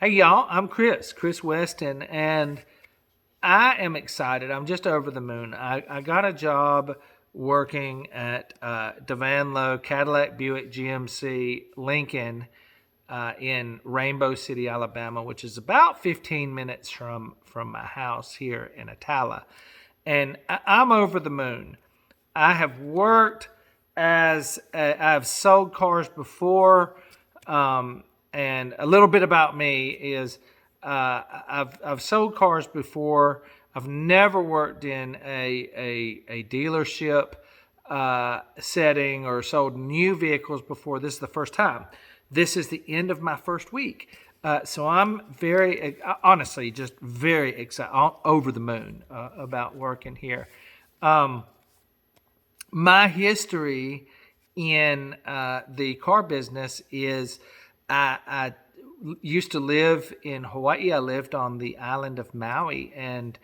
Hey y'all, I'm Chris Weston, and I am excited. I'm just over the moon. I got a job working at DeVan Cadillac Buick GMC Lincoln in Rainbow City, Alabama, which is about 15 minutes from my house here in Atala. And I'm over the moon. I have worked I've sold cars before. And a little bit about me is I've sold cars before. I've never worked in a dealership setting or sold new vehicles before. This is the first time. This is the end of my first week. So I'm honestly, just very excited, over the moon about working here. My history in the car business is I used to live in Hawaii. I lived on the island of Maui, and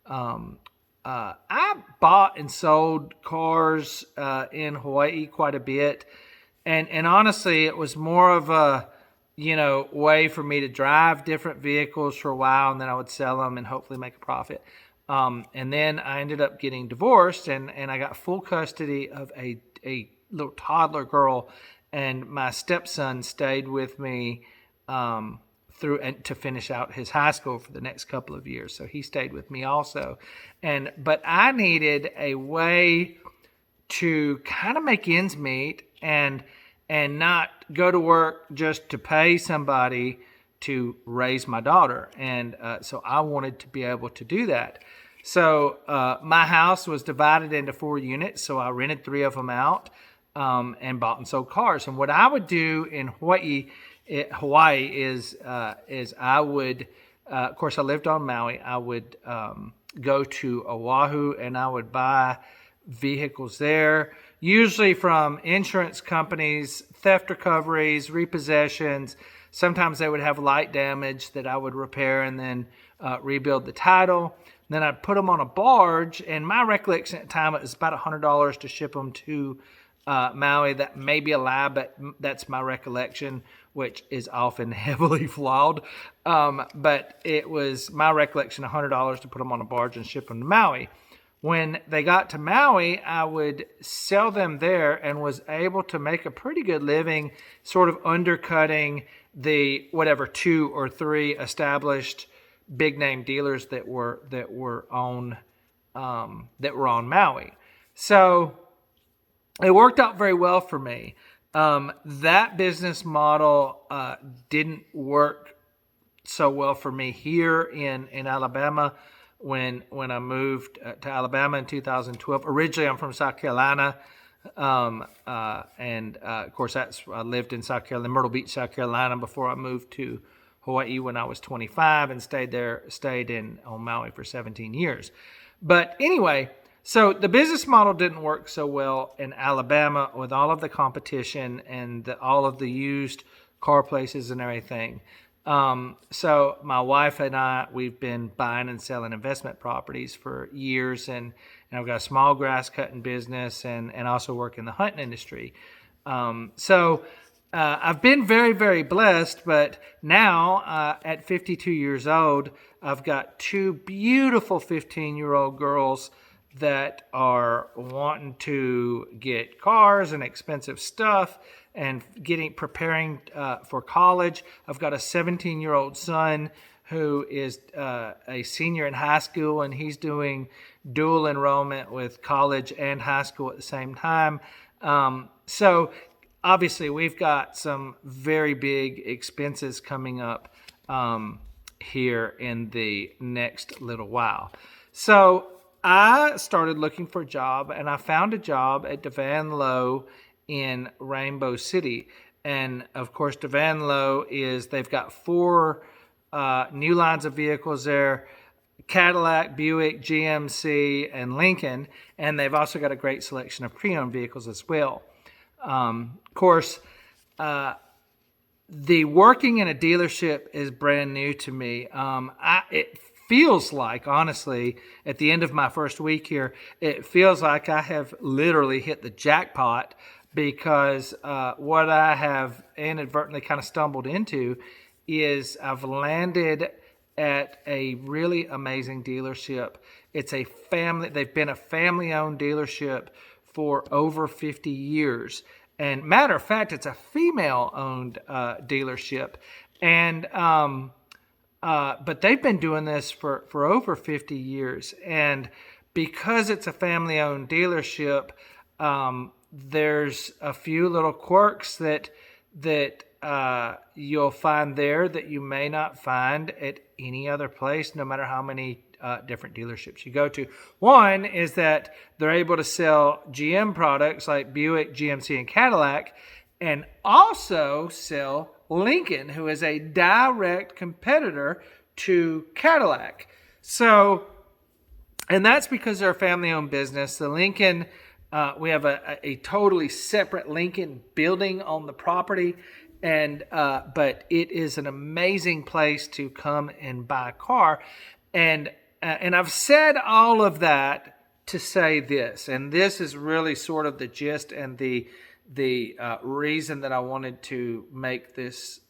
I bought and sold cars in Hawaii quite a bit. And honestly, it was more of a way for me to drive different vehicles for a while, and then I would sell them and hopefully make a profit. And then I ended up getting divorced, and I got full custody of a little toddler girl, and my stepson stayed with me through and to finish out his high school for the next couple of years. So he stayed with me also. But I needed a way to kind of make ends meet and not go to work just to pay somebody to raise my daughter. And so I wanted to be able to do that. So my house was divided into 4 units, so I rented 3 of them out and bought and sold cars. And what I would do in Hawaii is I would, of course, I lived on Maui. I would go to Oahu and I would buy vehicles there, usually from insurance companies, theft recoveries, repossessions. Sometimes they would have light damage that I would repair and then rebuild the title. Then I'd put them on a barge, and my recollection at the time, it was about $100 to ship them to Maui. That may be a lie, but that's my recollection, which is often heavily flawed. But it was my recollection, $100 to put them on a barge and ship them to Maui. When they got to Maui, I would sell them there and was able to make a pretty good living, sort of undercutting the 2 or 3 established big name dealers that were on Maui. So it worked out very well for me. That business model didn't work so well for me here in Alabama when I moved to Alabama in 2012. Originally, I'm from South Carolina. Of course, I lived in South Carolina, Myrtle Beach, South Carolina, before I moved to Hawaii when I was 25 and stayed on Maui for 17 years. But anyway, so the business model didn't work so well in Alabama with all of the competition and all of the used car places and everything. So my wife and I, we've been buying and selling investment properties for years, and I've got a small grass cutting business and also work in the hunting industry. I've been very, very blessed, but now at 52 years old, I've got 2 beautiful 15-year-old girls that are wanting to get cars and expensive stuff and preparing for college. I've got a 17-year-old son who is a senior in high school, and he's doing dual enrollment with college and high school at the same time. So obviously, we've got some very big expenses coming up here in the next little while. So I started looking for a job, and I found a job at DeVan in Rainbow City. And of course, DeVan they've got 4 new lines of vehicles there: Cadillac, Buick, GMC, and Lincoln. And they've also got a great selection of pre-owned vehicles as well. Of course, the working in a dealership is brand new to me. It feels like, honestly, at the end of my first week here, it feels like I have literally hit the jackpot, because what I have inadvertently kind of stumbled into is I've landed at a really amazing dealership. It's a family, they've been a family owned dealership for over 50 years. And matter of fact, it's a female owned dealership. And, but they've been doing this for over 50 years. And because it's a family owned dealership, there's a few little quirks that you'll find there that you may not find at any other place, no matter how many different dealerships you go to. One is that they're able to sell GM products like Buick, GMC, and Cadillac, and also sell Lincoln, who is a direct competitor to Cadillac. So, and that's because they're a family-owned business. The Lincoln, we have a totally separate Lincoln building on the property, and but it is an amazing place to come and buy a car. And I've said all of that to say this, and this is really sort of the gist and the reason that I wanted to make this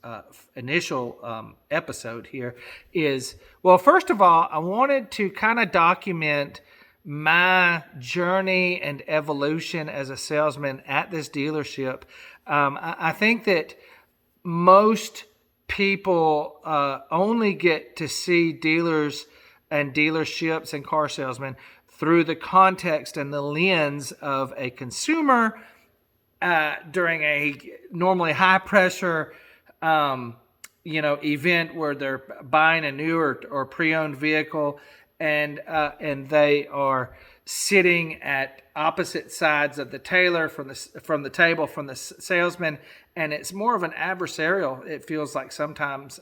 initial episode here is, well, first of all, I wanted to kind of document my journey and evolution as a salesman at this dealership. I think that most people only get to see dealers and dealerships and car salesmen through the context and the lens of a consumer during a normally high pressure event where they're buying a new or pre-owned vehicle, and they are sitting at opposite sides of the table from the salesman, and it's more of an adversarial, it feels like sometimes,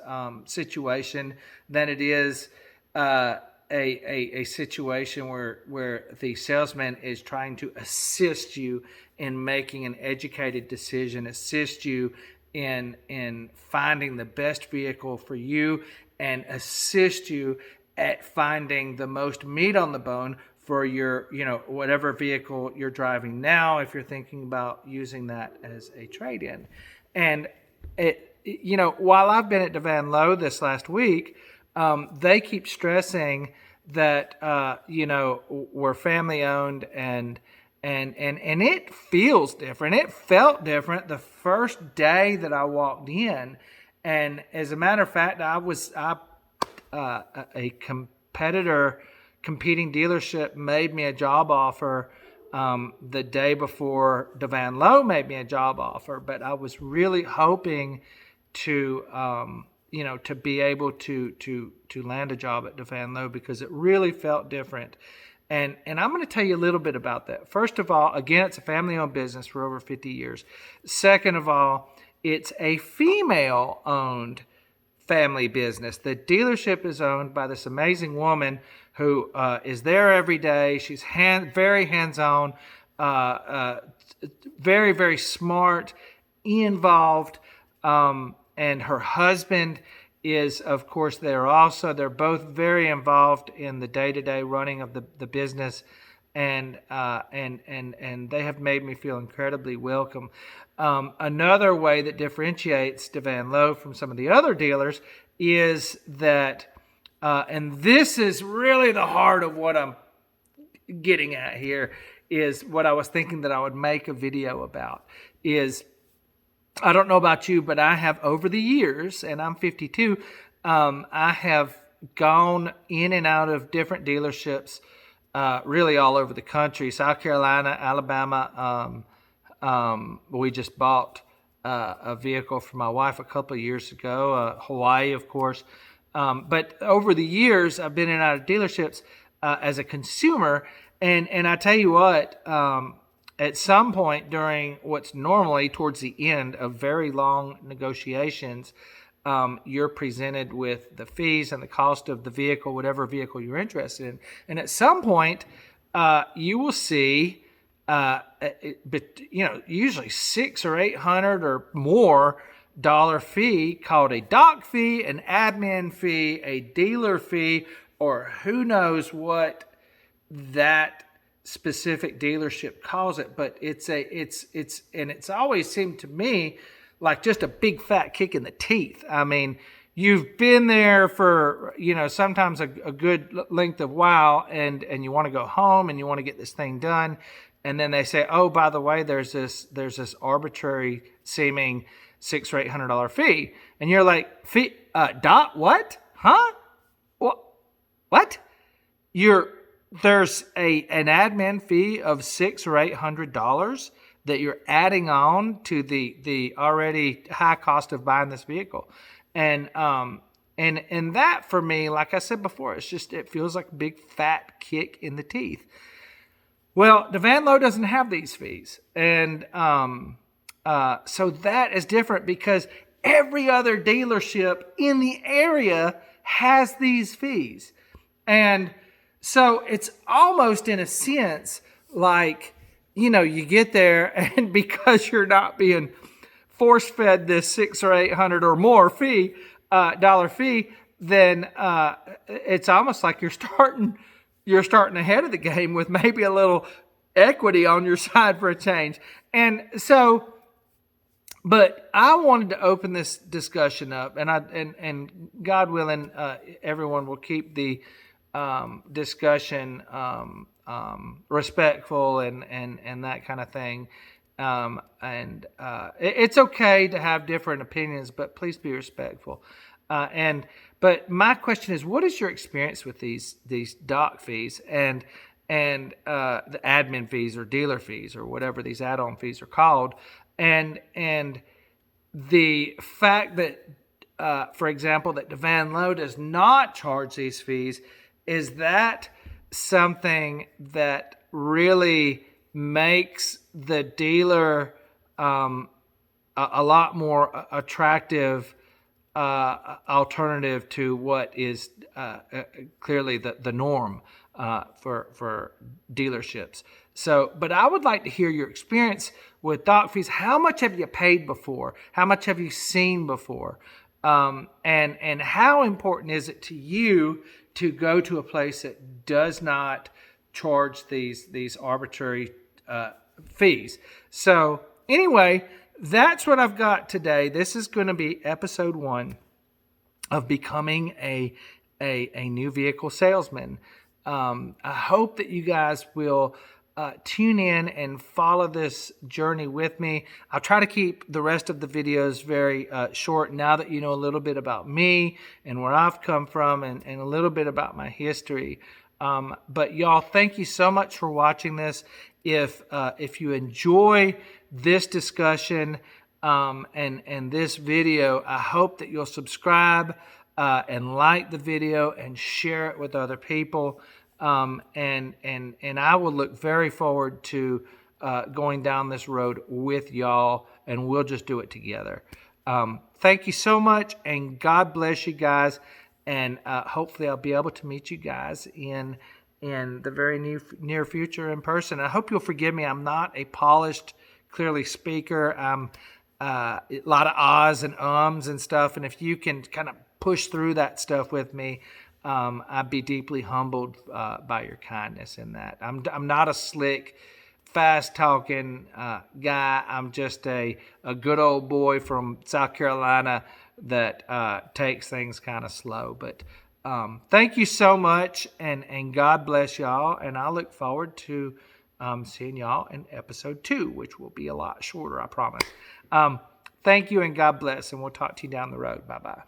situation than it is a situation where the salesman is trying to assist you in making an educated decision, assist you in finding the best vehicle for you, and assist you at finding the most meat on the bone for your, whatever vehicle you're driving now, if you're thinking about using that as a trade-in. And while I've been at DeVan Lowe this last week, they keep stressing that we're family owned, and it feels different. It felt different the first day that I walked in, and as a matter of fact, a competitor, competing dealership made me a job offer the day before DeVan Lowe made me a job offer, but I was really hoping to to be able to land a job at DeVan Lowe because it really felt different. And I'm going to tell you a little bit about that. First of all, again, it's a family-owned business for over 50 years. Second of all, it's a female-owned family business. The dealership is owned by this amazing woman who is there every day. She's very hands-on, very, very smart, involved, and her husband is, of course, there also. They're both very involved in the day-to-day running of the business, and they have made me feel incredibly welcome. Another way that differentiates DeVan Lowe from some of the other dealers is that, and this is really the heart of what I'm getting at here, is what I was thinking that I would make a video about, is I don't know about you, but I have over the years, and I'm 52, I have gone in and out of different dealerships really all over the country. South Carolina, Alabama. We just bought a vehicle for my wife a couple of years ago. Hawaii, of course. But over the years, I've been in and out of dealerships as a consumer. And I tell you what, at some point during what's normally towards the end of very long negotiations, you're presented with the fees and the cost of the vehicle, whatever vehicle you're interested in. And at some point, you will see, usually $600 or $800 or more fee called a doc fee, an admin fee, a dealer fee, or who knows what that specific dealership calls it. But it's always seemed to me like just a big fat kick in the teeth. I mean, you've been there for, sometimes a good length of while, and you want to go home and you want to get this thing done. And then they say, oh, by the way, there's this arbitrary seeming $600 or $800 fee. And you're like, fee, what? Huh? What? There's an admin fee of $600 or $800 that you're adding on to the already high cost of buying this vehicle. And that for me, like I said before, it feels like a big fat kick in the teeth. Well, the Van Low doesn't have these fees. And so that is different because every other dealership in the area has these fees. And so it's almost in a sense like, you get there and because you're not being force fed this $600 or $800 or more dollar fee, then it's almost like you're starting ahead of the game with maybe a little equity on your side for a change. And so, but I wanted to open this discussion up, and God willing, everyone will keep the discussion respectful and that kind of thing. It's okay to have different opinions, but please be respectful. But my question is, what is your experience with these doc fees and the admin fees or dealer fees or whatever these add-on fees are called, and the fact that, for example, that the Van Low does not charge these fees, is that something that really makes the dealer a lot more attractive alternative to what is clearly the norm for dealerships? So, but I would like to hear your experience with doc fees. How much have you paid before? How much have you seen before? And how important is it to you to go to a place that does not charge these arbitrary fees? So anyway, that's what I've got today. This is going to be episode 1 of becoming a new vehicle salesman. I hope that you guys will tune in and follow this journey with me. I'll try to keep the rest of the videos very short now that you know a little bit about me and where I've come from and a little bit about my history. But y'all, thank you so much for watching this. If you enjoy this discussion and this video, I hope that you'll subscribe and like the video and share it with other people. And I will look very forward to going down this road with y'all, and we'll just do it together. Thank you so much, and God bless you guys. And hopefully I'll be able to meet you guys in the very near future in person. I hope you'll forgive me. I'm not a polished, clearly speaker. I'm a lot of ahs and ums and stuff. And if you can kind of push through that stuff with me, I'd be deeply humbled by your kindness in that. I'm not a slick, fast-talking guy. I'm just a good old boy from South Carolina that takes things kind of slow. But thank you so much, and God bless y'all. And I look forward to seeing y'all in episode 2, which will be a lot shorter, I promise. Thank you, and God bless, and we'll talk to you down the road. Bye-bye.